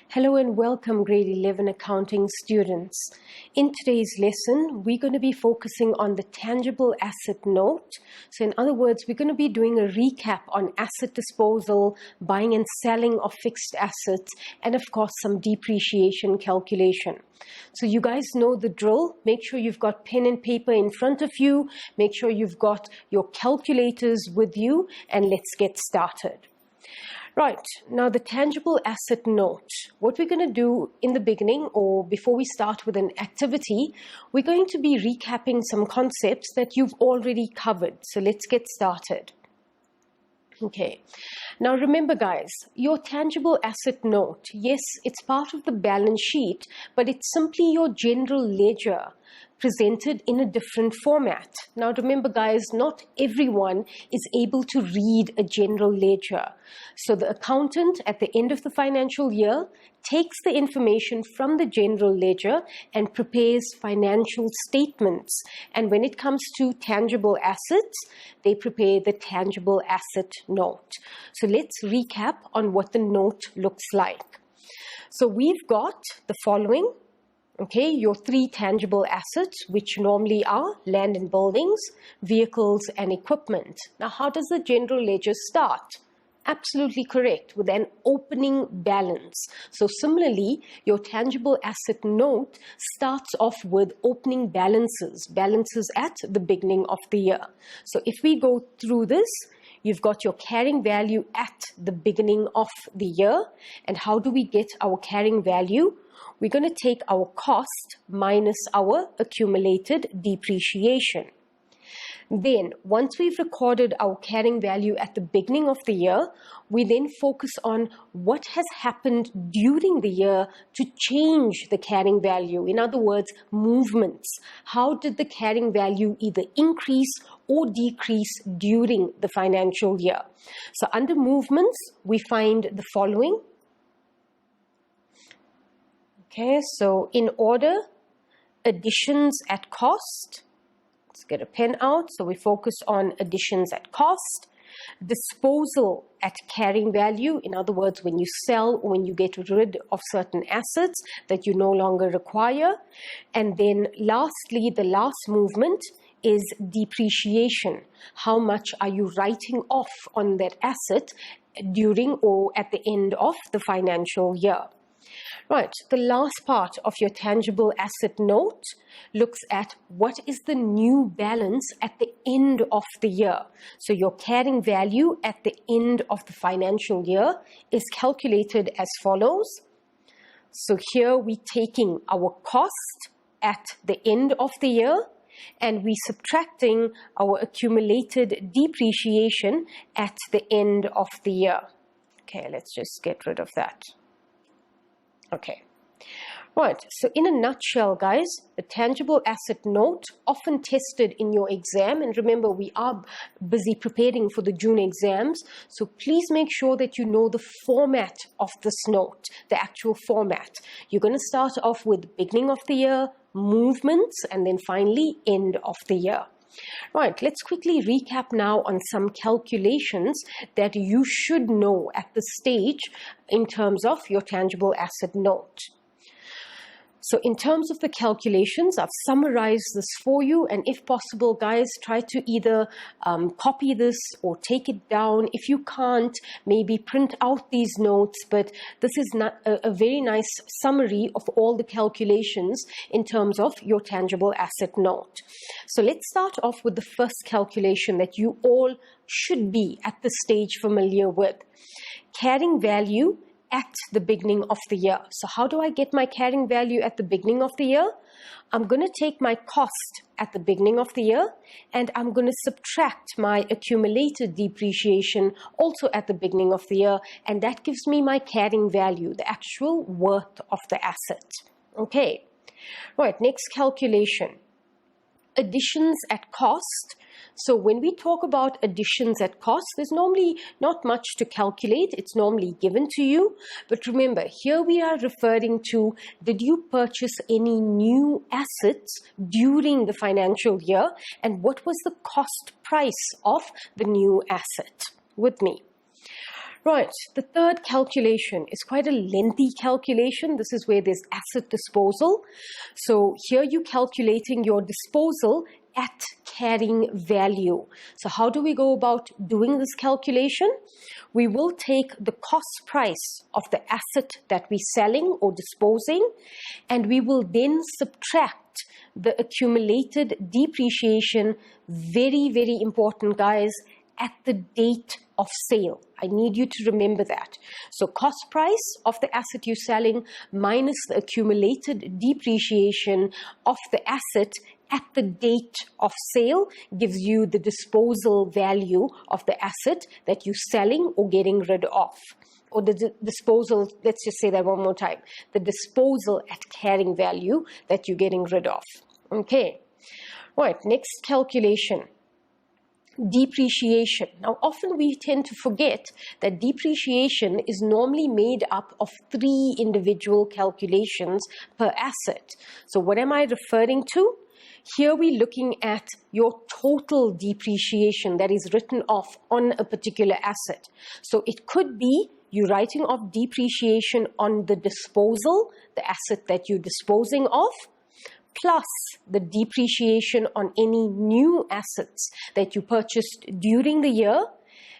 Hello and welcome grade 11 accounting students. In today's lesson, we're going to be focusing on the tangible asset note. So in other words, we're going to be doing a recap on asset disposal, buying and selling of fixed assets, and of course some depreciation calculation. So you guys know the drill. Make sure you've got pen and paper in front of you. Make sure you've got your calculators with you, and let's get started. Right, now the tangible asset note. What we're going to do in the beginning, or before we start with an activity, we're going to be recapping some concepts that you've already covered. So let's get started. Okay, now remember guys, your tangible asset note, yes, it's part of the balance sheet, but it's simply your general ledger presented in a different format. Now remember guys, not everyone is able to read a general ledger. So the accountant at the end of the financial year takes the information from the general ledger and prepares financial statements. And when it comes to tangible assets, they prepare the tangible asset note. So let's recap on what the note looks like. So we've got the following. Okay, your three tangible assets, which normally are land and buildings, vehicles and equipment. Now, how does the general ledger start? Absolutely correct, with an opening balance. So similarly, your tangible asset note starts off with opening balances at the beginning of the year. So if we go through this, you've got your carrying value at the beginning of the year. And how do we get our carrying value? We're going to take our cost minus our accumulated depreciation. Then, once we've recorded our carrying value at the beginning of the year, we then focus on what has happened during the year to change the carrying value. In other words, movements. How did the carrying value either increase or decrease during the financial year? So under movements, we find the following. Okay, so in order, additions at cost. Let's get a pen out. So we focus on additions at cost. Disposal at carrying value. In other words, when you sell or when you get rid of certain assets that you no longer require. And then lastly, the last movement is depreciation. How much are you writing off on that asset during or at the end of the financial year? Right, the last part of your tangible asset note looks at what is the new balance at the end of the year. So your carrying value at the end of the financial year is calculated as follows. So here we're taking our cost at the end of the year and we're subtracting our accumulated depreciation at the end of the year. Okay, let's just get rid of that. Okay, right, so in a nutshell, guys, the tangible asset note, often tested in your exam, and remember, we are busy preparing for the June exams, so please make sure that you know the format of this note, the actual format. You're going to start off with beginning of the year, movements, and then finally end of the year. Right, let's quickly recap now on some calculations that you should know at this stage in terms of your tangible asset note. So in terms of the calculations, I've summarized this for you, and if possible, guys, try to either copy this or take it down. If you can't, maybe print out these notes, but this is not a very nice summary of all the calculations in terms of your tangible asset note. So let's start off with the first calculation that you all should be at this stage familiar with. Carrying value at the beginning of the year. So how do I get my carrying value at the beginning of the year? I'm going to take my cost at the beginning of the year and I'm going to subtract my accumulated depreciation also at the beginning of the year, and that gives me my carrying value, the actual worth of the asset. Okay, right, next calculation. additions at cost. So when we talk about additions at cost, there's normally not much to calculate. It's normally given to you. But remember, here we are referring to, did you purchase any new assets during the financial year? And what was the cost price of the new asset? With me. Right, the third calculation is quite a lengthy calculation. This is where there's asset disposal. So here you're calculating your disposal at carrying value. So how do we go about doing this calculation? We will take the cost price of the asset that we're selling or disposing, and we will then subtract the accumulated depreciation. Very, very important, guys, at the date of sale. I need you to remember that. So cost price of the asset you're selling minus the accumulated depreciation of the asset at the date of sale gives you the disposal value of the asset that you're selling or getting rid of. Or the disposal, let's just say that one more time, the disposal at carrying value that you're getting rid of. Okay, right, next calculation. Depreciation. Now, often we tend to forget that depreciation is normally made up of 3 individual calculations per asset. So what am I referring to? Here we're looking at your total depreciation that is written off on a particular asset. So it could be you writing off depreciation on the disposal, the asset that you're disposing of, plus the depreciation on any new assets that you purchased during the year,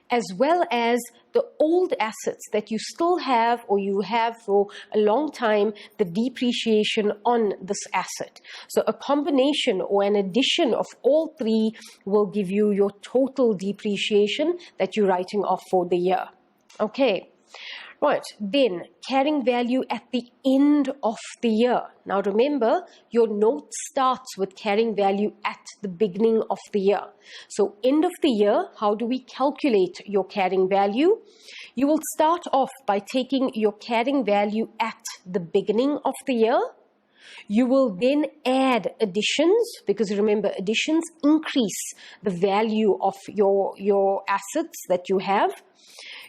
as well as the old assets that you still have or you have for a long time, the depreciation on this asset. So a combination or an addition of all 3 will give you your total depreciation that you're writing off for the year. Okay. Right, then carrying value at the end of the year. Now remember, your note starts with carrying value at the beginning of the year. So end of the year, how do we calculate your carrying value? You will start off by taking your carrying value at the beginning of the year. You will then add additions, because remember, additions increase the value of your assets that you have.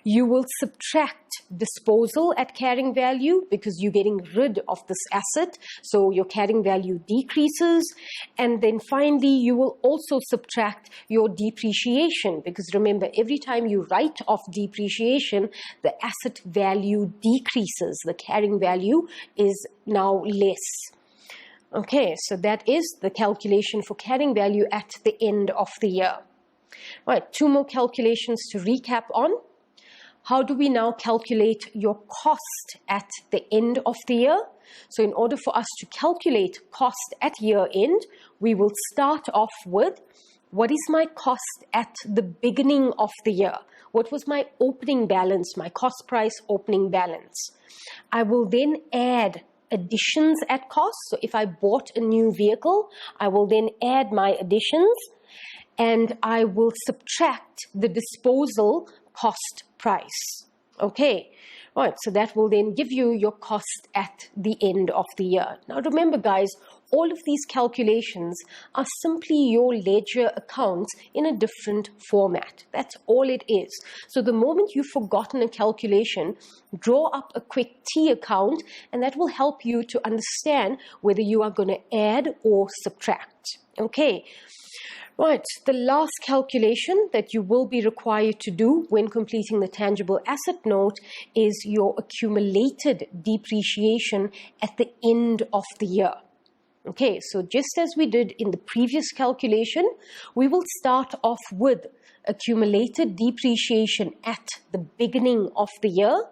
You will subtract disposal at carrying value because you're getting rid of this asset, so your carrying value decreases. And then finally, you will also subtract your depreciation, because remember, every time you write off depreciation, the asset value decreases. The carrying value is now less. Okay, so that is the calculation for carrying value at the end of the year. Right, 2 more calculations to recap on. How do we now calculate your cost at the end of the year? So in order for us to calculate cost at year end, we will start off with, what is my cost at the beginning of the year? What was my opening balance, my cost price opening balance? I will then add additions at cost. So if I bought a new vehicle, I will then add my additions, and I will subtract the disposal cost price. Okay, right, so that will then give you your cost at the end of the year. Now remember, guys, all of these calculations are simply your ledger accounts in a different format. That's all it is. So the moment you've forgotten a calculation, draw up a quick T account, and that will help you to understand whether you are going to add or subtract. Okay. Right, the last calculation that you will be required to do when completing the tangible asset note is your accumulated depreciation at the end of the year. Okay, so just as we did in the previous calculation, we will start off with accumulated depreciation at the beginning of the year.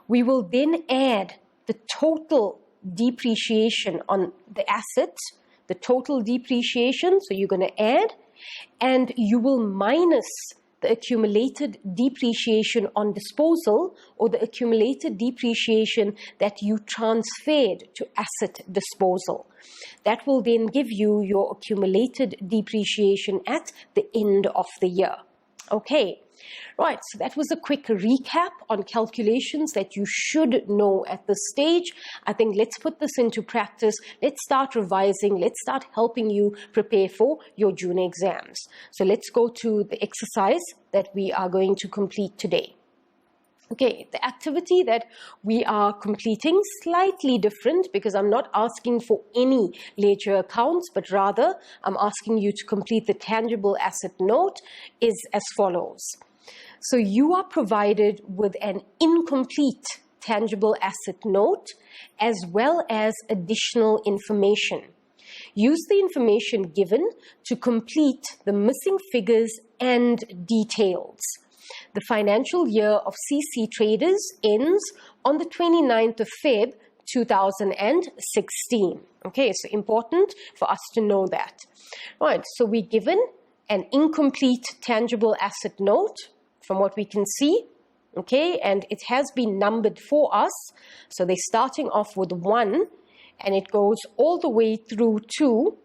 We will then add the total depreciation on the assets, the total depreciation, so you're going to add, and you will minus the accumulated depreciation on disposal, or the accumulated depreciation that you transferred to asset disposal. That will then give you your accumulated depreciation at the end of the year. Okay, Right, so that was a quick recap on calculations that you should know at this stage. I think let's put this into practice. Let's start revising. Let's start helping you prepare for your June exams. So let's go to the exercise that we are going to complete today. Okay, the activity that we are completing slightly different because I'm not asking for any ledger accounts, but rather I'm asking you to complete the tangible asset note is as follows. So you are provided with an incomplete tangible asset note as well as additional information. Use the information given to complete the missing figures and details. The financial year of CC Traders ends on the 29th of Feb 2016. Okay, so important for us to know that. Right, so we're given an incomplete tangible asset note from what we can see. Okay, and it has been numbered for us. So they're starting off with 1 and it goes all the way through to,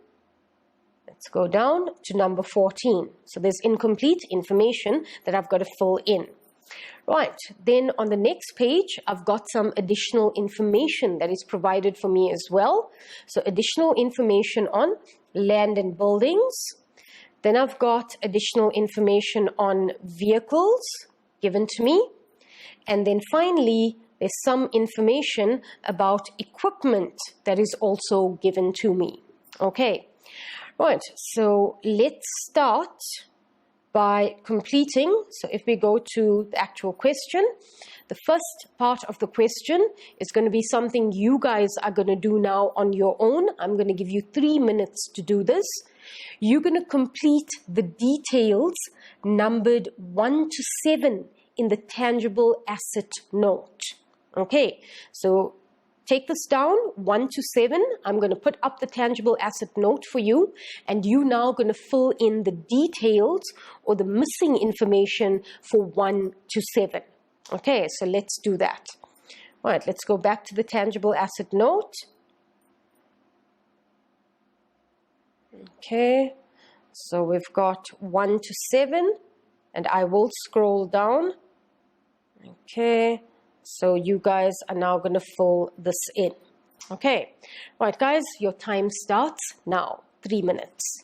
let's go down to number 14. So there's incomplete information that I've got to fill in. Right, then on the next page, I've got some additional information that is provided for me as well. So additional information on land and buildings. Then I've got additional information on vehicles given to me. And then finally, there's some information about equipment that is also given to me. Okay. Right, so let's start by completing. So if we go to the actual question, the first part of the question is going to be something you guys are going to do now on your own. I'm going to give you 3 minutes to do this. You're going to complete the details numbered 1 to 7 in the tangible asset note. Okay, so take this down, 1 to 7. I'm going to put up the tangible asset note for you, and you now going to fill in the details or the missing information for 1 to 7. Okay, so let's do that. All right, let's go back to the tangible asset note. Okay, so we've got 1 to 7, and I will scroll down. Okay. So you guys are now going to fill this in. Okay. Right, guys, your time starts now. 3 minutes.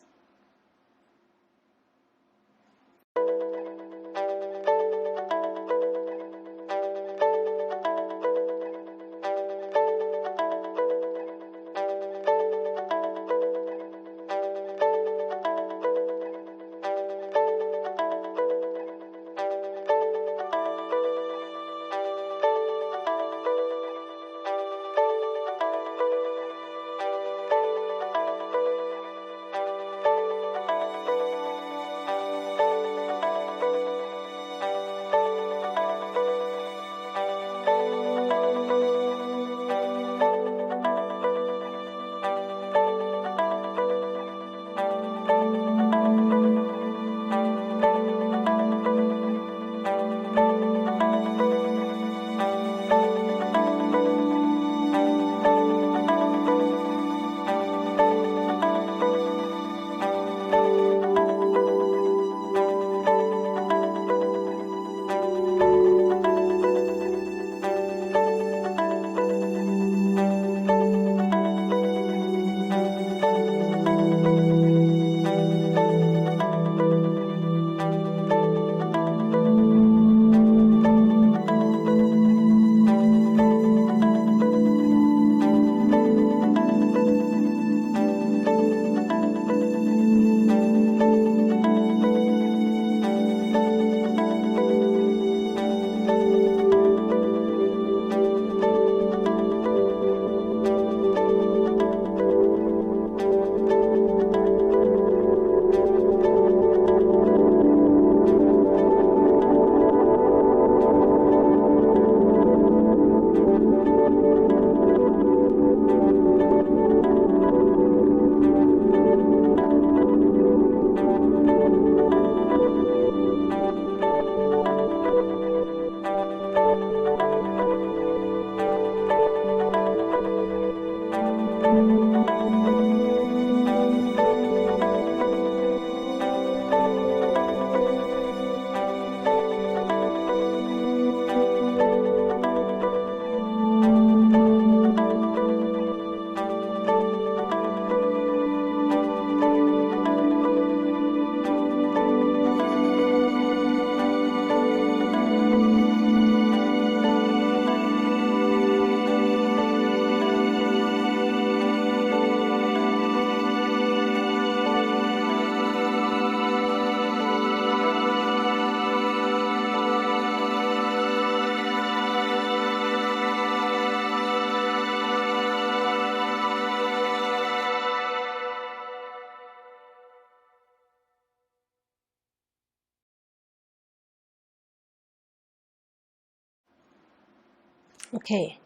Okay,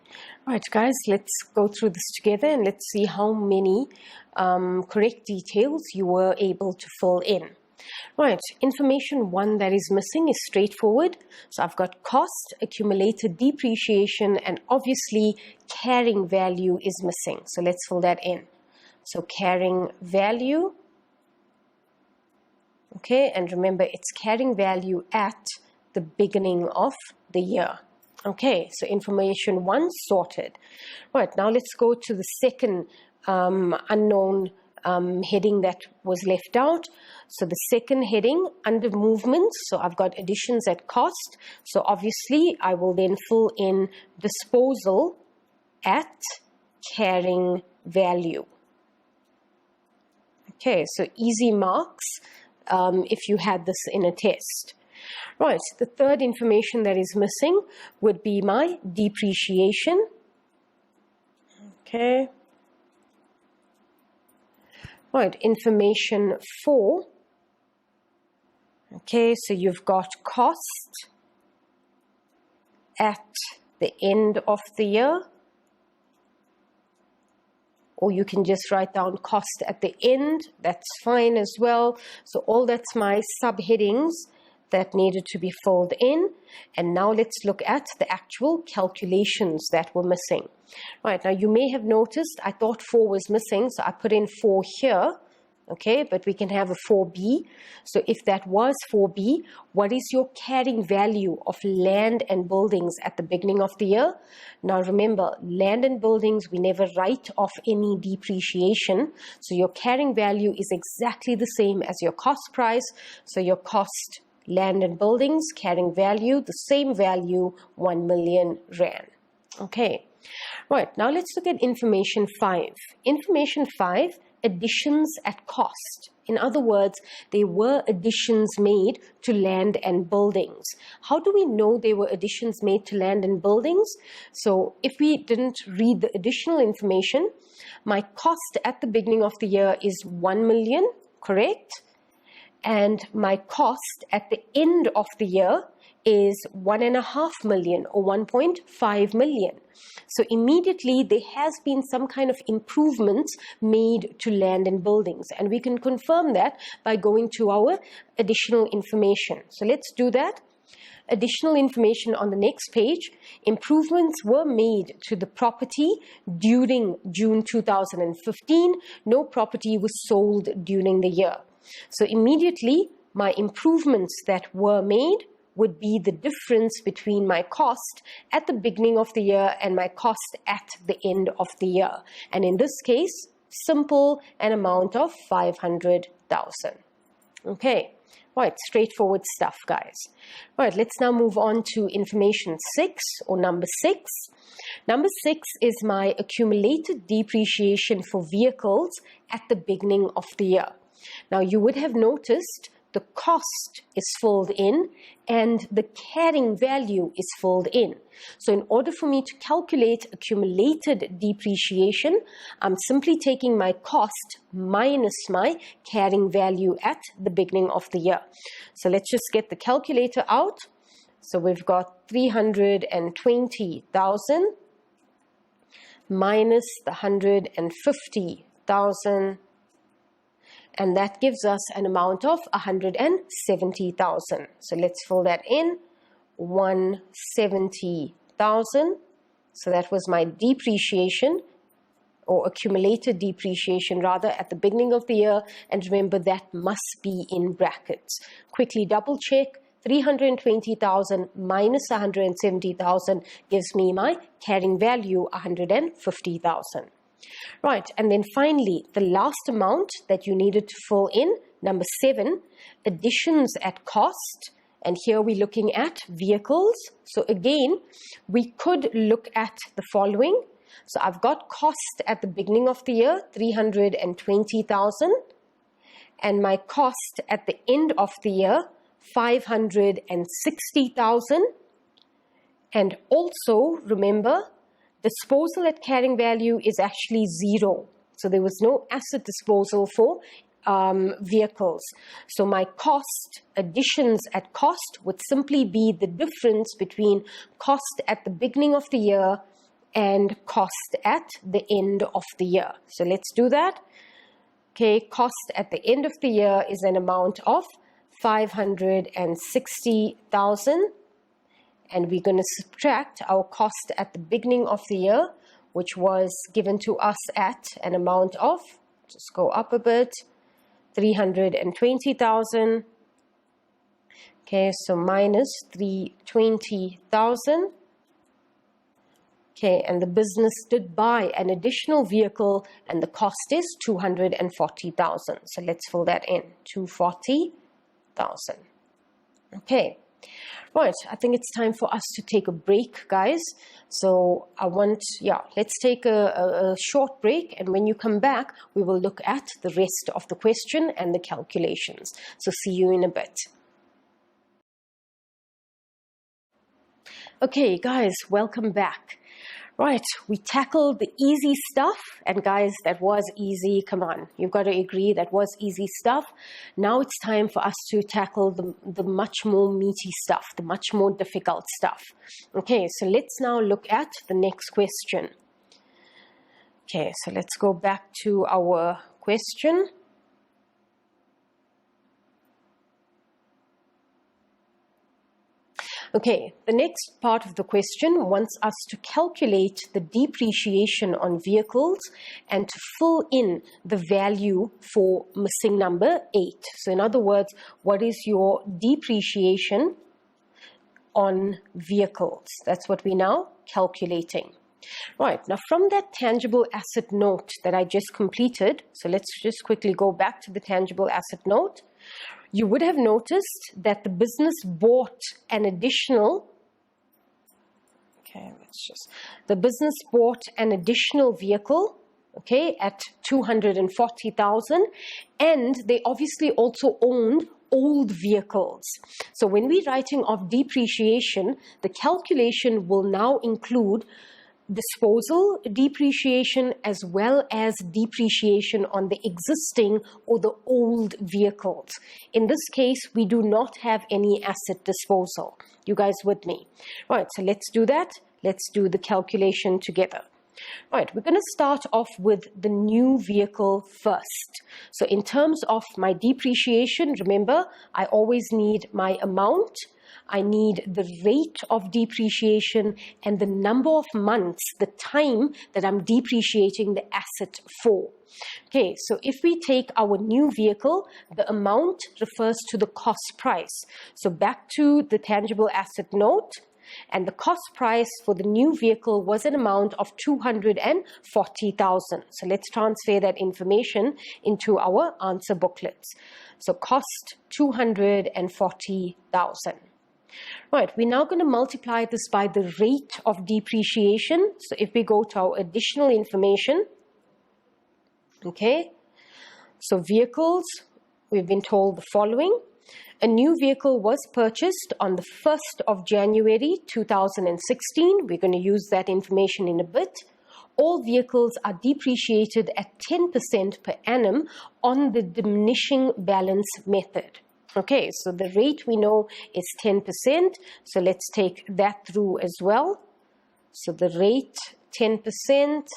right, guys, let's go through this together and let's see how many correct details you were able to fill in. Right, information 1 that is missing is straightforward. So I've got cost, accumulated depreciation, and obviously carrying value is missing. So let's fill that in. So carrying value, okay, and remember it's carrying value at the beginning of the year. Okay, so information 1 sorted. Right, now let's go to the second unknown heading that was left out. So the second heading under movements, so I've got additions at cost. So obviously I will then fill in disposal at carrying value. Okay, so easy marks if you had this in a test. Right, the third information that is missing would be my depreciation. Okay. Right, information 4. Okay, so you've got cost at the end of the year. Or you can just write down cost at the end. That's fine as well. So all that's my subheadings that needed to be filled in. And now let's look at the actual calculations that were missing. Right, now you may have noticed I thought 4 was missing, so I put in 4 here. Okay, but we can have a 4B. So if that was 4B, what is your carrying value of land and buildings at the beginning of the year? Now remember, land and buildings, we never write off any depreciation. So your carrying value is exactly the same as your cost price. So your cost, land and buildings, carrying value, the same value, 1 million rand. Okay, right, now let's look at information 5. Information 5, additions at cost. In other words, there were additions made to land and buildings. How do we know there were additions made to land and buildings? So if we didn't read the additional information, my cost at the beginning of the year is 1 million, correct? And my cost at the end of the year is 1.5 million or 1.5 million. So immediately there has been some kind of improvements made to land and buildings, and we can confirm that by going to our additional information. So let's do that. Additional information on the next page. Improvements were made to the property during June 2015. No property was sold during the year. So immediately my improvements that were made would be the difference between my cost at the beginning of the year and my cost at the end of the year. And in this case, simple, an amount of 500,000. Okay, right, straightforward stuff, guys. Right, let's now move on to information 6 or number 6. Number 6 is my accumulated depreciation for vehicles at the beginning of the year. Now, you would have noticed the cost is filled in and the carrying value is filled in. So in order for me to calculate accumulated depreciation, I'm simply taking my cost minus my carrying value at the beginning of the year. So let's just get the calculator out. So we've got 320,000 minus the 150,000. And that gives us an amount of 170,000. So let's fill that in, 170,000. So that was my depreciation, or accumulated depreciation rather, at the beginning of the year. And remember, that must be in brackets. Quickly double check, 320,000 minus 170,000 gives me my carrying value, 150,000. Right, and then finally, the last amount that you needed to fill in, number 7, additions at cost. And here we're looking at vehicles. So again, we could look at the following. So I've got cost at the beginning of the year, 320,000. And my cost at the end of the year, 560,000. And also, remember, disposal at carrying value is actually 0. So there was no asset disposal for vehicles. So my cost, additions at cost, would simply be the difference between cost at the beginning of the year and cost at the end of the year. So let's do that. Okay, cost at the end of the year is an amount of 560,000, and we're going to subtract our cost at the beginning of the year, which was given to us at an amount of, just go up a bit, 320,000. Okay, so minus 320,000. Okay, and the business did buy an additional vehicle, and the cost is 240,000. So let's fill that in, 240,000. Okay, right, I think it's time for us to take a break, guys. So let's take a short break, and when you come back, we will look at the rest of the question and the calculations. So see you in a bit. Okay, guys, welcome back. Right, we tackled the easy stuff, and guys, that was easy. Come on, you've got to agree that was easy stuff. Now it's time for us to tackle the much more meaty stuff, the much more difficult stuff. Okay, so let's now look at the next question. Okay, so let's go back to our question. Okay, the next part of the question wants us to calculate the depreciation on vehicles and to fill in the value for missing number 8. So in other words, what is your depreciation on vehicles? That's what we're now calculating. Right, now from that tangible asset note that I just completed, so let's just quickly go back to the tangible asset note. You would have noticed that the business bought an additional, the business bought an additional vehicle, okay, at 240,000, and they obviously also owned old vehicles. So when we're writing off depreciation, the calculation will now include disposal depreciation as well as depreciation on the existing or the old vehicles. In this case, we do not have any asset disposal. You guys with me? Right, so let's do that. Let's do the calculation together. Right, we're going to start off with the new vehicle first. So in terms of my depreciation, remember, I always need my amount, I need the rate of depreciation, and the number of months, the time that I'm depreciating the asset for. Okay, so if we take our new vehicle, the amount refers to the cost price. So back to the tangible asset note, and the cost price for the new vehicle was an amount of 240,000. So let's transfer that information into our answer booklets. So cost 240,000. Right, we're now going to multiply this by the rate of depreciation. So if we go to our additional information, okay, so vehicles, we've been told the following. A new vehicle was purchased on the 1st of January 2016. We're going to use that information in a bit. All vehicles are depreciated at 10% per annum on the diminishing balance method. Okay, so the rate we know is 10%. So let's take that through as well. So the rate, 10%.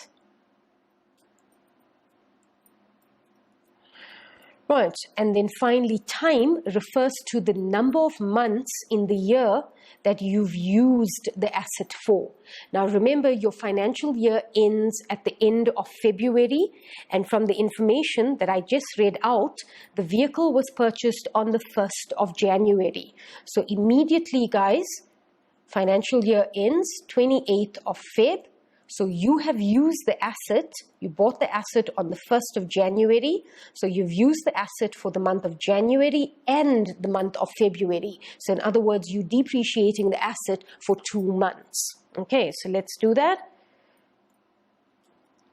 Right, and then finally, time refers to the number of months in the year that you've used the asset for. Now remember, your financial year ends at the end of February, and from the information that I just read out, the vehicle was purchased on the 1st of January. So immediately, guys, financial year ends 28th of Feb. So you have used the asset, you bought the asset on the 1st of January, so you've used the asset for the month of January and the month of February. So in other words, you're depreciating the asset for 2 months. Okay, so let's do that.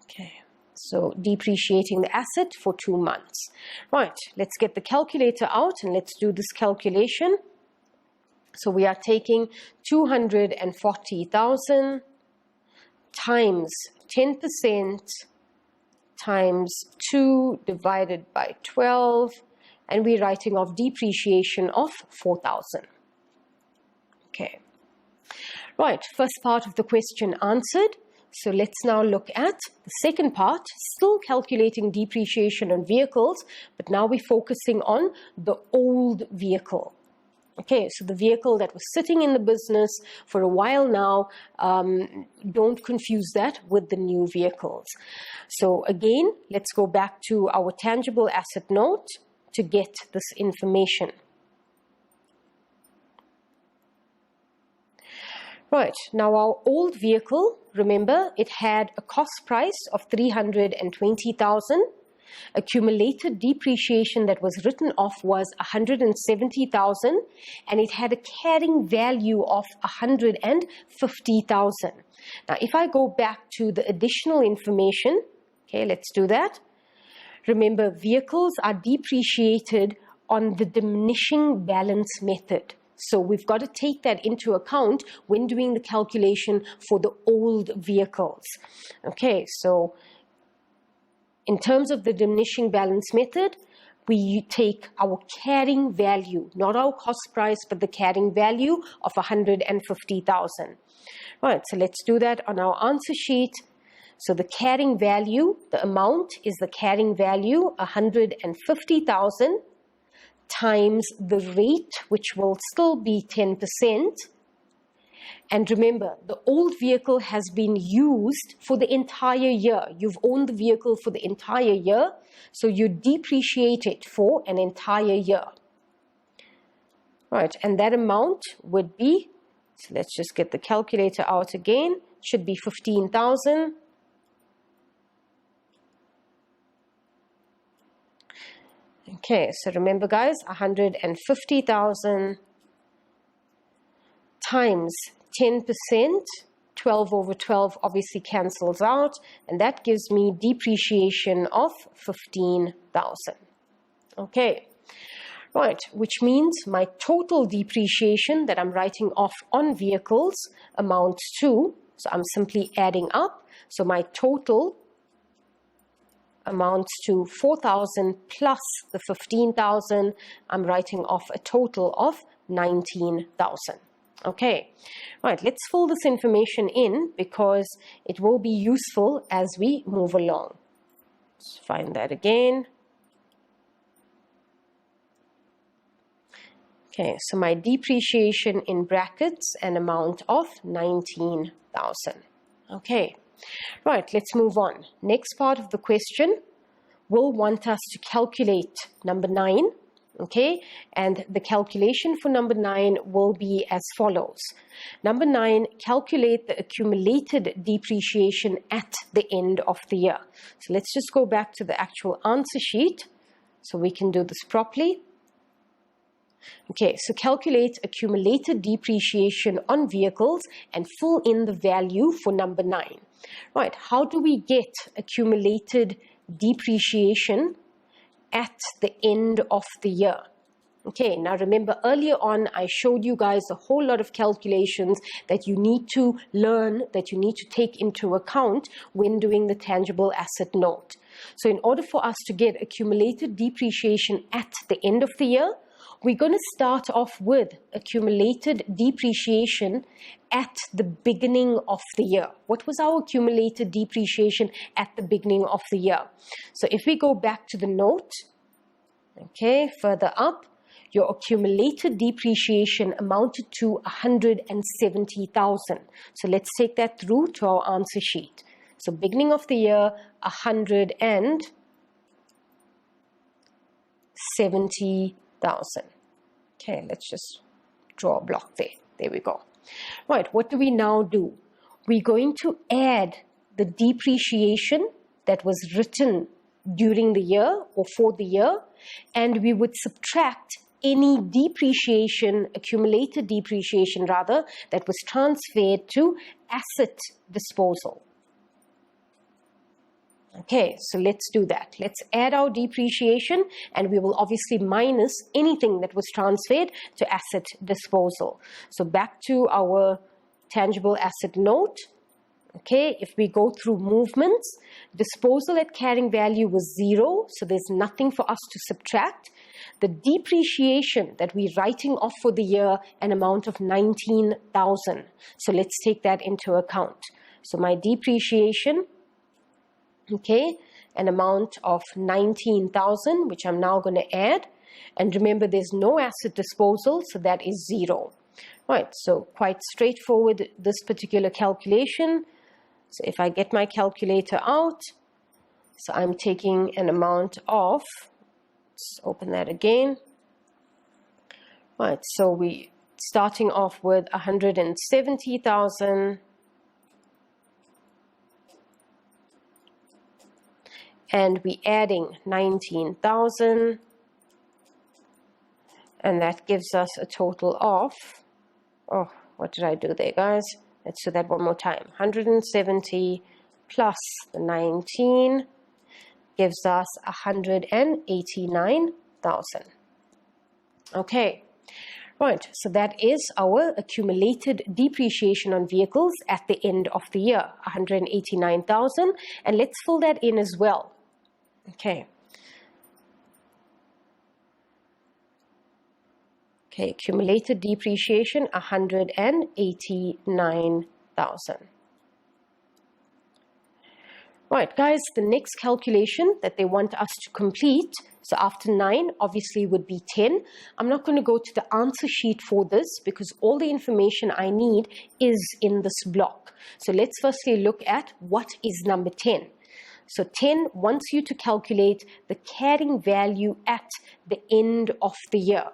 Okay, so depreciating the asset for 2 months. Right, let's get the calculator out and let's do this calculation. So we are taking 240,000 times 10% times 2 divided by 12, and we're writing off depreciation of 4,000. Okay. Right, first part of the question answered. So let's now look at the second part, still calculating depreciation on vehicles, but now we're focusing on the old vehicle. Okay, so the vehicle that was sitting in the business for a while now, don't confuse that with the new vehicles. So again, let's go back to our tangible asset note to get this information. Right, now our old vehicle, remember, it had a cost price of 320,000. Accumulated depreciation that was written off was 170,000, and it had a carrying value of 150,000. Now, if I go back to the additional information, okay, let's do that. Remember, vehicles are depreciated on the diminishing balance method. So we've got to take that into account when doing the calculation for the old vehicles. Okay, so in terms of the diminishing balance method, we take our carrying value, not our cost price, but the carrying value of 150,000. Right, so let's do that on our answer sheet. So the carrying value, the amount is the carrying value, 150,000, times the rate, which will still be 10%. And remember, the old vehicle has been used for the entire year. You've owned the vehicle for the entire year, so you depreciate it for an entire year. Right, and that amount would be, so let's just get the calculator out again, should be 15,000. Okay, so remember guys, 150,000 times 10%, 12 over 12 obviously cancels out, and that gives me depreciation of 15,000. Okay, right, which means my total depreciation that I'm writing off on vehicles amounts to, so I'm simply adding up, so my total amounts to 4,000 plus the 15,000. I'm writing off a total of 19,000. Okay, right, let's fill this information in because it will be useful as we move along. Let's find that again. Okay, so my depreciation in brackets, an amount of 19,000. Okay. Right, let's move on. Next part of the question will want us to calculate number 9, okay? And the calculation for number 9 will be as follows. Number 9, calculate the accumulated depreciation at the end of the year. So let's just go back to the actual answer sheet so we can do this properly. Okay, so calculate accumulated depreciation on vehicles and fill in the value for number 9. Right, how do we get accumulated depreciation at the end of the year? Okay, now remember earlier on I showed you guys a whole lot of calculations that you need to learn, that you need to take into account when doing the tangible asset note. So in order for us to get accumulated depreciation at the end of the year, we're going to start off with accumulated depreciation at the beginning of the year. What was our accumulated depreciation at the beginning of the year? So if we go back to the note, okay, further up, your accumulated depreciation amounted to 170,000. So let's take that through to our answer sheet. So beginning of the year, 170,000. Okay, let's just draw a block there. There we go. Right, what do we now do? We're going to add the depreciation that was written during the year or for the year, and we would subtract any depreciation, accumulated depreciation rather, that was transferred to asset disposal. Okay, so let's do that. Let's add our depreciation and we will obviously minus anything that was transferred to asset disposal. So back to our tangible asset note. Okay, if we go through movements, disposal at carrying value was 0, so there's nothing for us to subtract. The depreciation that we're writing off for the year, an amount of 19,000. So let's take that into account. So my depreciation, okay, an amount of 19,000, which I'm now going to add. And remember, there's no asset disposal, so that is 0. Right, so quite straightforward, this particular calculation. So if I get my calculator out, so I'm taking an amount of, let's open that again. Right, so we starting off with 170,000. And we adding 19,000. And that gives us a total of, oh, what did I do there, guys? Let's do that one more time. 170 plus the 19 gives us 189,000. Okay, right, so that is our accumulated depreciation on vehicles at the end of the year, 189,000. And let's fill that in as well. Okay. Okay, accumulated depreciation, 189,000. Right, guys, the next calculation that they want us to complete, so after 9, obviously would be 10. I'm not going to go to the answer sheet for this because all the information I need is in this block. So let's firstly look at what is number 10. So 10 wants you to calculate the carrying value at the end of the year.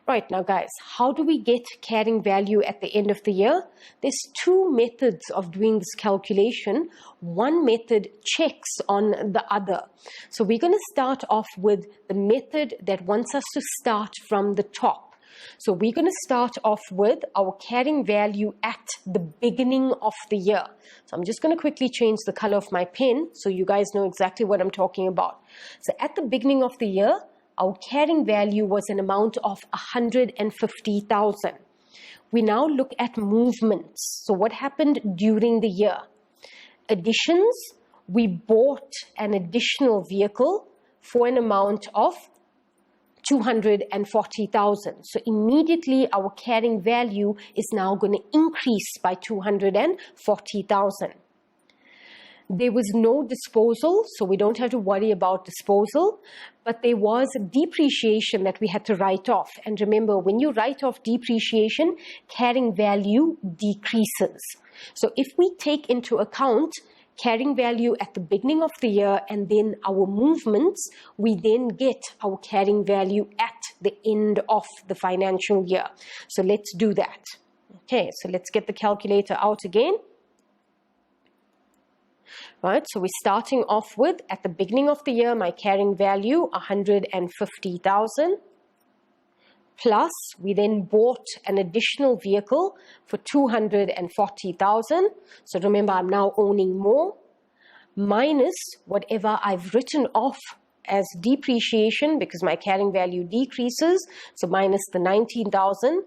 Right, now guys, how do we get carrying value at the end of the year? There's two methods of doing this calculation. One method checks on the other. So we're going to start off with the method that wants us to start from the top. So we're going to start off with our carrying value at the beginning of the year. So I'm just going to quickly change the color of my pen so you guys know exactly what I'm talking about. So at the beginning of the year, our carrying value was an amount of 150,000. We now look at movements. So what happened during the year? Additions, we bought an additional vehicle for an amount of 240,000. So immediately our carrying value is now going to increase by 240,000. There was no disposal, so we don't have to worry about disposal, but there was depreciation that we had to write off. And remember, when you write off depreciation, carrying value decreases. So if we take into account carrying value at the beginning of the year and then our movements, we then get our carrying value at the end of the financial year. So let's do that. Okay, so let's get the calculator out again. Right, so we're starting off with, at the beginning of the year, my carrying value, 150,000. Plus, we then bought an additional vehicle for 240,000. So remember, I'm now owning more. Minus whatever I've written off as depreciation because my carrying value decreases. So minus the 19,000.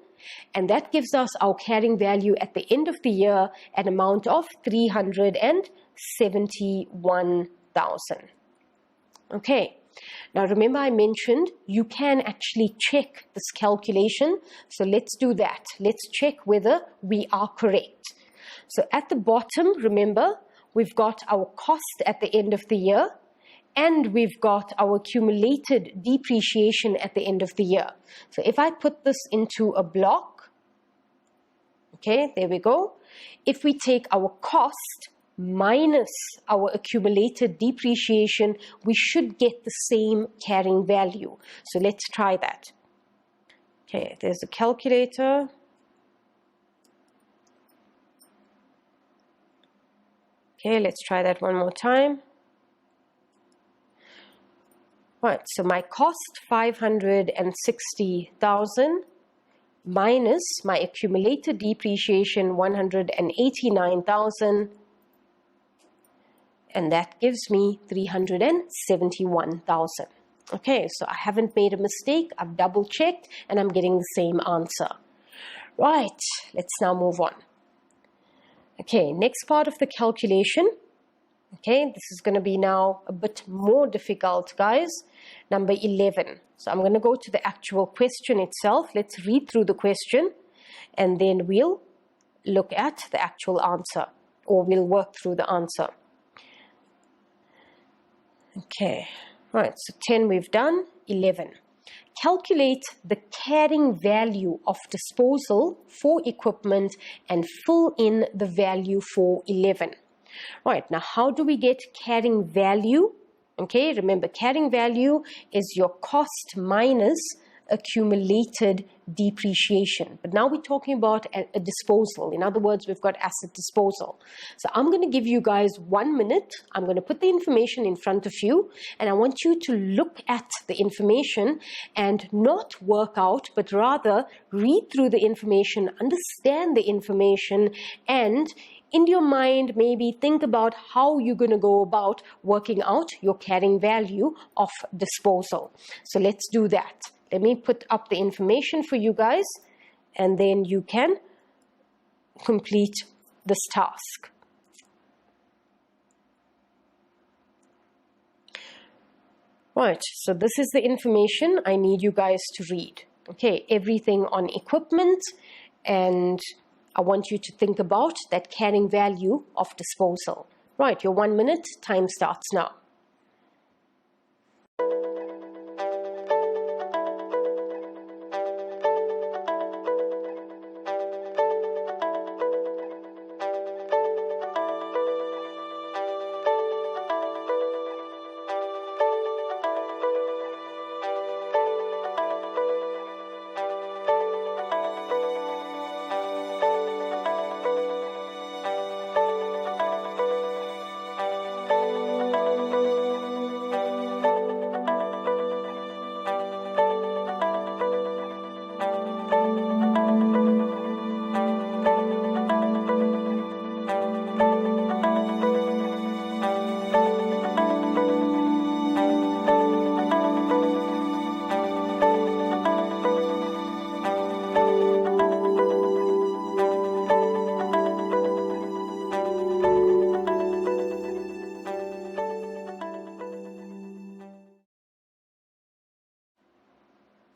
And that gives us our carrying value at the end of the year, an amount of 371,000. Okay, now remember I mentioned you can actually check this calculation. So let's do that. Let's check whether we are correct. So at the bottom, remember, we've got our cost at the end of the year, and we've got our accumulated depreciation at the end of the year. So if I put this into a block, okay, there we go. If we take our cost minus our accumulated depreciation, we should get the same carrying value. So let's try that. Okay, there's a calculator. Okay, let's try that one more time. Right, so my cost, 560,000, minus my accumulated depreciation, 189,000, and that gives me 371,000. Okay, so I haven't made a mistake, I've double checked, and I'm getting the same answer. Right, let's now move on. Okay, next part of the calculation. Okay, this is going to be now a bit more difficult, guys. Number 11. So I'm going to go to the actual question itself. Let's read through the question and then we'll look at the actual answer, or we'll work through the answer. Okay, right, so 10 we've done. 11. Calculate the carrying value of disposal for equipment and fill in the value for 11. Right, now how do we get carrying value? Okay, remember carrying value is your cost minus accumulated depreciation. But now we're talking about a disposal. In other words, we've got asset disposal. So I'm going to give you guys 1 minute. I'm going to put the information in front of you, and I want you to look at the information and not work out, but rather read through the information, understand the information, and in your mind, maybe think about how you're going to go about working out your carrying value of disposal. So let's do that. Let me put up the information for you guys, and then you can complete this task. Right, so this is the information I need you guys to read. Okay, everything on equipment, and I want you to think about that carrying value of disposal. Right, your 1 minute time starts now.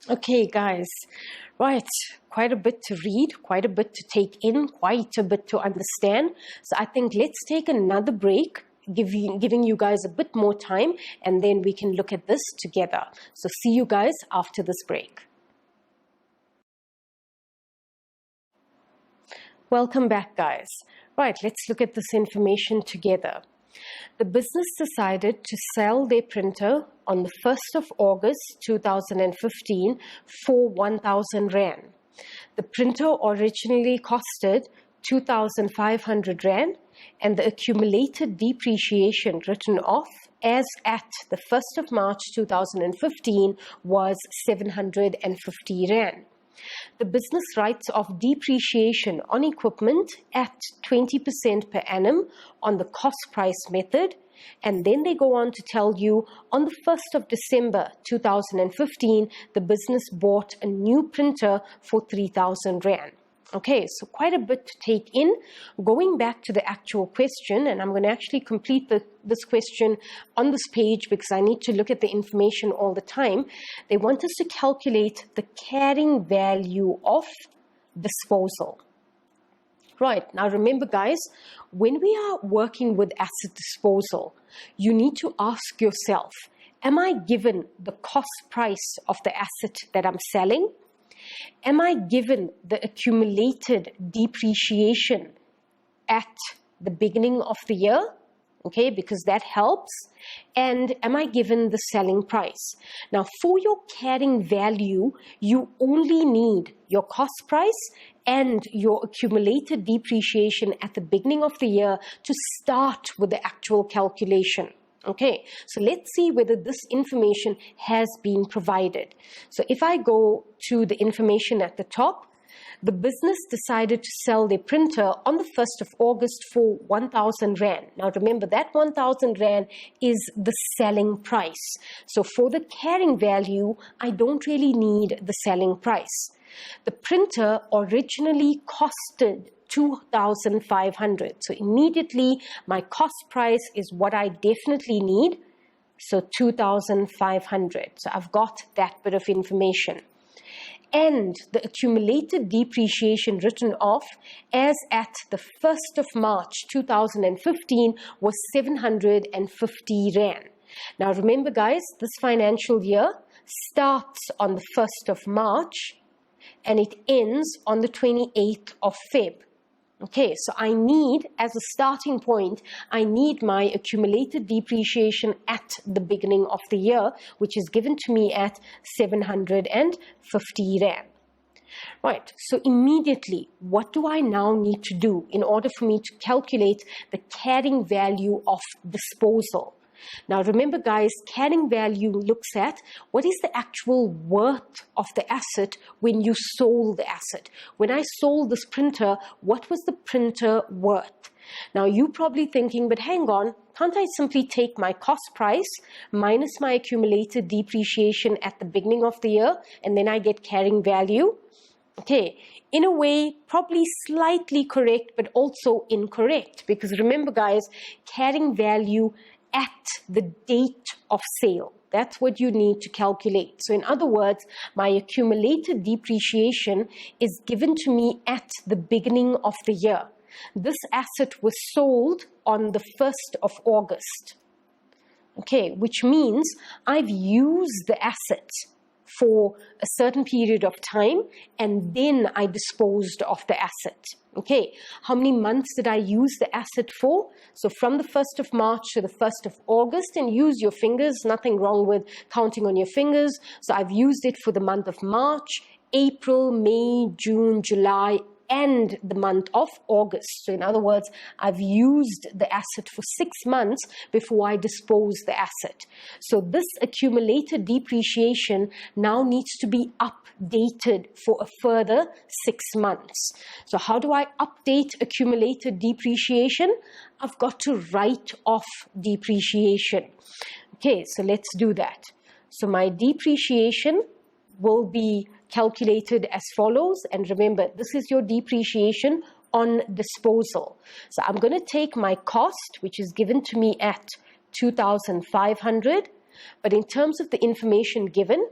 Okay, guys, right, quite a bit to read, quite a bit to take in, quite a bit to understand. So I think let's take another break, giving you guys a bit more time, and then we can look at this together. So see you guys after this break. Welcome back, guys. Right, let's look at this information together. The business decided to sell their printer on the 1st of August 2015 for 1,000 Rand. The printer originally costed 2,500 Rand, and the accumulated depreciation written off as at the 1st of March 2015 was 750 Rand. The business writes off depreciation on equipment at 20% per annum on the cost price method, and then they go on to tell you on the 1st of December 2015, the business bought a new printer for 3,000 Rand. Okay, so quite a bit to take in. Going back to the actual question, and I'm going to actually complete this question on this page because I need to look at the information all the time. They want us to calculate the carrying value of disposal. Right, now remember guys, when we are working with asset disposal, you need to ask yourself, am I given the cost price of the asset that I'm selling? Am I given the accumulated depreciation at the beginning of the year? Okay, because that helps. And am I given the selling price? Now, for your carrying value, you only need your cost price and your accumulated depreciation at the beginning of the year to start with the actual calculation. Okay, so let's see whether this information has been provided. So if I go to the information at the top, the business decided to sell their printer on the 1st of August for 1,000 Rand. Now remember that 1,000 Rand is the selling price. So for the carrying value, I don't really need the selling price. The printer originally costed 2,500. So immediately my cost price is what I definitely need. So 2,500. So I've got that bit of information. And the accumulated depreciation written off as at the 1st of March 2015 was 750 Rand. Now remember guys, this financial year starts on the 1st of March and it ends on the 28th of Feb. Okay, so I need, as a starting point, I need my accumulated depreciation at the beginning of the year, which is given to me at 750 Rand. Right, so immediately, what do I now need to do in order for me to calculate the carrying value of disposal? Now remember guys, carrying value looks at what is the actual worth of the asset when you sold the asset. When I sold this printer, what was the printer worth? Now you're probably thinking, but hang on, can't I simply take my cost price minus my accumulated depreciation at the beginning of the year and then I get carrying value? Okay, in a way, probably slightly correct, but also incorrect. Because remember guys, carrying value at the date of sale. That's what you need to calculate. So in other words, my accumulated depreciation is given to me at the beginning of the year. This asset was sold on the 1st of August. Okay, which means I've used the asset for a certain period of time and then I disposed of the asset. Okay, how many months did I use the asset for? So from the 1st of March to the 1st of August, and use your fingers, nothing wrong with counting on your fingers. So I've used it for the month of March, April, May, June, July, and the month of August. So in other words, I've used the asset for 6 months before I dispose the asset. So this accumulated depreciation now needs to be updated for a further 6 months. So how do I update accumulated depreciation? I've got to write off depreciation. Okay, so let's do that. So my depreciation will be calculated as follows, and remember, this is your depreciation on disposal. So I'm going to take my cost, which is given to me at 2,500, but in terms of the information given,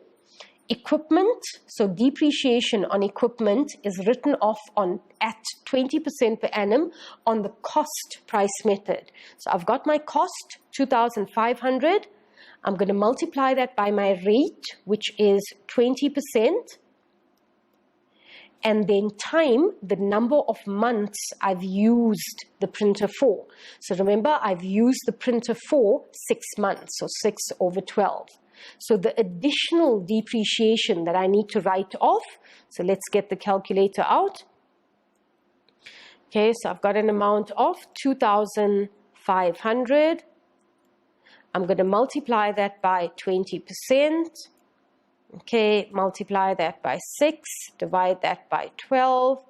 equipment, so depreciation on equipment is written off at 20% per annum on the cost price method. So I've got my cost, 2,500. I'm going to multiply that by my rate, which is 20%, and then time the number of months I've used the printer for. So remember, I've used the printer for 6 months, so 6 over 12. So the additional depreciation that I need to write off, so let's get the calculator out. Okay, so I've got an amount of 2,500. I'm going to multiply that by 20%. Okay, multiply that by 6, divide that by 12,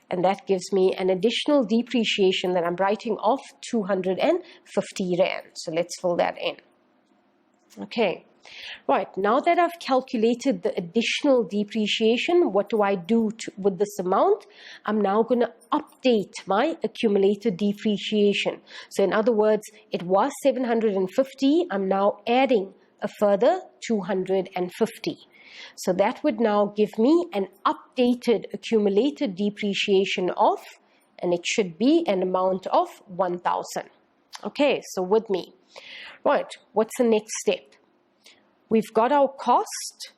and that gives me an additional depreciation that I'm writing off, 250 Rand. So let's fill that in. Okay, right, now that I've calculated the additional depreciation, what do I do with this amount? I'm now going to update my accumulated depreciation. So in other words, it was 750, I'm now adding a further 250. So that would now give me an updated accumulated depreciation of, and it should be an amount of 1,000. Okay, so with me. Right, what's the next step? We've got our cost,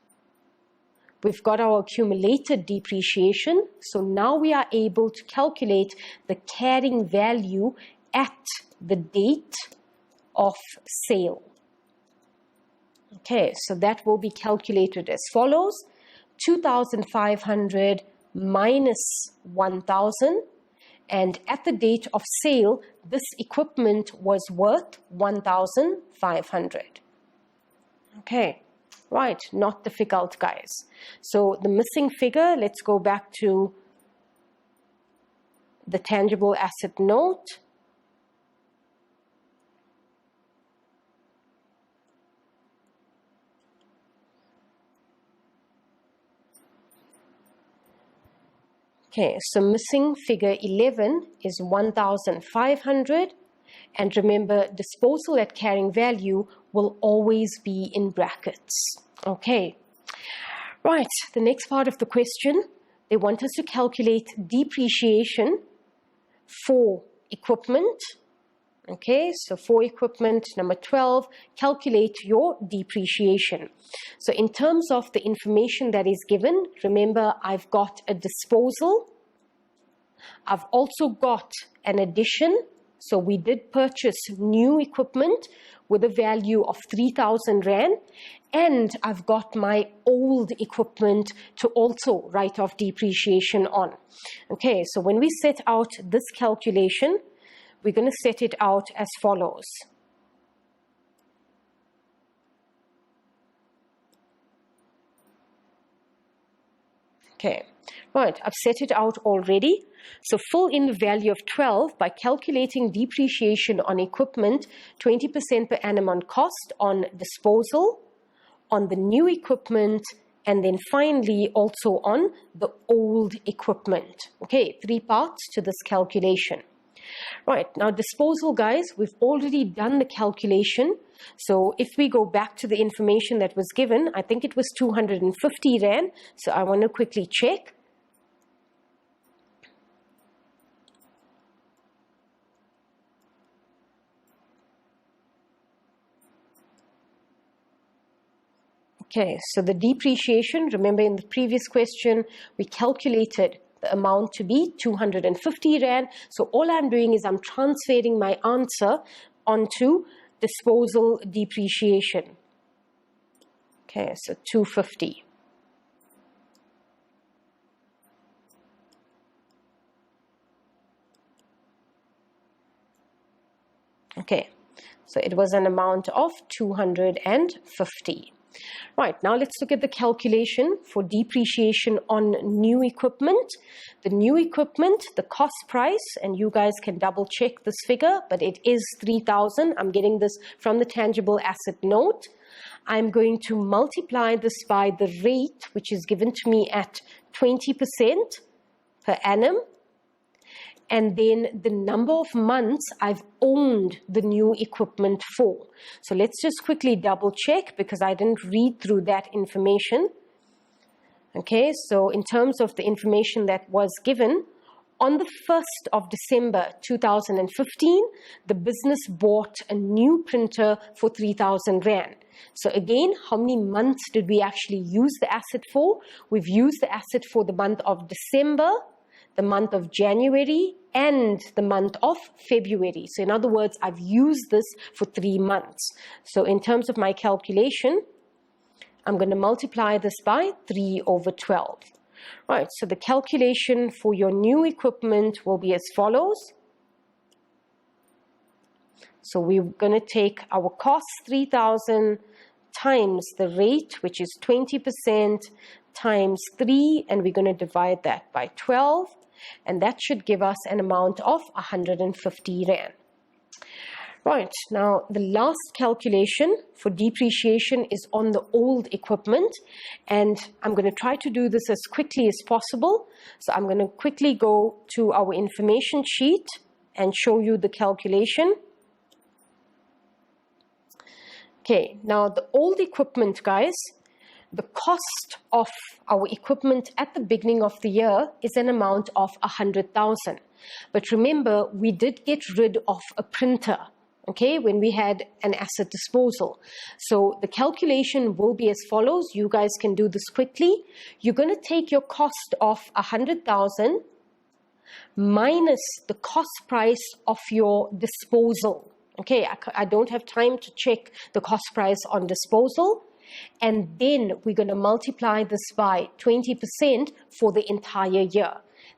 we've got our accumulated depreciation, so now we are able to calculate the carrying value at the date of sale. Okay, so that will be calculated as follows: 2,500 minus 1,000, and at the date of sale, this equipment was worth 1,500. Okay, right, not difficult, guys. So the missing figure, let's go back to the tangible asset note. Okay, so missing figure 11 is 1,500. And remember, disposal at carrying value will always be in brackets. Okay. Right, the next part of the question, they want us to calculate depreciation for equipment. Okay, so for equipment, number 12, calculate your depreciation. So in terms of the information that is given, remember I've got a disposal. I've also got an addition. So we did purchase new equipment with a value of 3,000 Rand. And I've got my old equipment to also write off depreciation on. Okay, so when we set out this calculation, we're going to set it out as follows. Okay, right, I've set it out already. So fill in the value of 12 by calculating depreciation on equipment, 20% per annum on cost on disposal, on the new equipment, and then finally also on the old equipment. Okay, 3 parts to this calculation. Right, now disposal, guys, we've already done the calculation. So if we go back to the information that was given, I think it was 250 Rand. So I want to quickly check. Okay, so the depreciation, remember in the previous question, we calculated the amount to be 250 Rand. So all I'm doing is I'm transferring my answer onto disposal depreciation. Okay, so 250. Okay, so it was an amount of 250. Right, now let's look at the calculation for depreciation on new equipment. The new equipment, the cost price, and you guys can double check this figure, but it is 3,000. I'm getting this from the tangible asset note. I'm going to multiply this by the rate, which is given to me at 20% per annum. And then the number of months I've owned the new equipment for. So let's just quickly double check because I didn't read through that information. Okay, so in terms of the information that was given, on the 1st of December 2015, the business bought a new printer for 3,000 Rand. So again, how many months did we actually use the asset for? We've used the asset for the month of December, the month of January, and the month of February. So in other words, I've used this for 3 months. So in terms of my calculation, I'm going to multiply this by 3 over 12. Right, so the calculation for your new equipment will be as follows. So we're going to take our cost, 3,000, times the rate, which is 20%, times 3, and we're going to divide that by 12. And that should give us an amount of 150 Rand. Right, now the last calculation for depreciation is on the old equipment. And I'm going to try to do this as quickly as possible. So I'm going to quickly go to our information sheet and show you the calculation. Okay, now the old equipment, guys, the cost of our equipment at the beginning of the year is an amount of 100,000. But remember, we did get rid of a printer, okay, when we had an asset disposal. So the calculation will be as follows. You guys can do this quickly. You're going to take your cost of 100,000 minus the cost price of your disposal. Okay, I don't have time to check the cost price on disposal. And then we're going to multiply this by 20% for the entire year.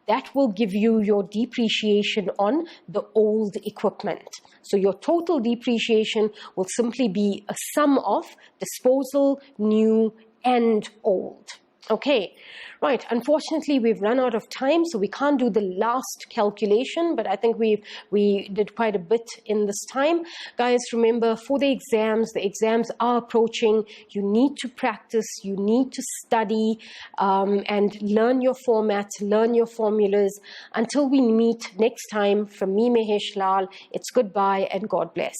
That will give you your depreciation on the old equipment. So your total depreciation will simply be a sum of disposal, new, and old. Okay, right. Unfortunately, we've run out of time, so we can't do the last calculation, but I think we did quite a bit in this time. Guys, remember, for the exams are approaching. You need to practice, you need to study, and learn your formats, learn your formulas. Until we meet next time, from me, Mehesh Lal, it's goodbye and God bless.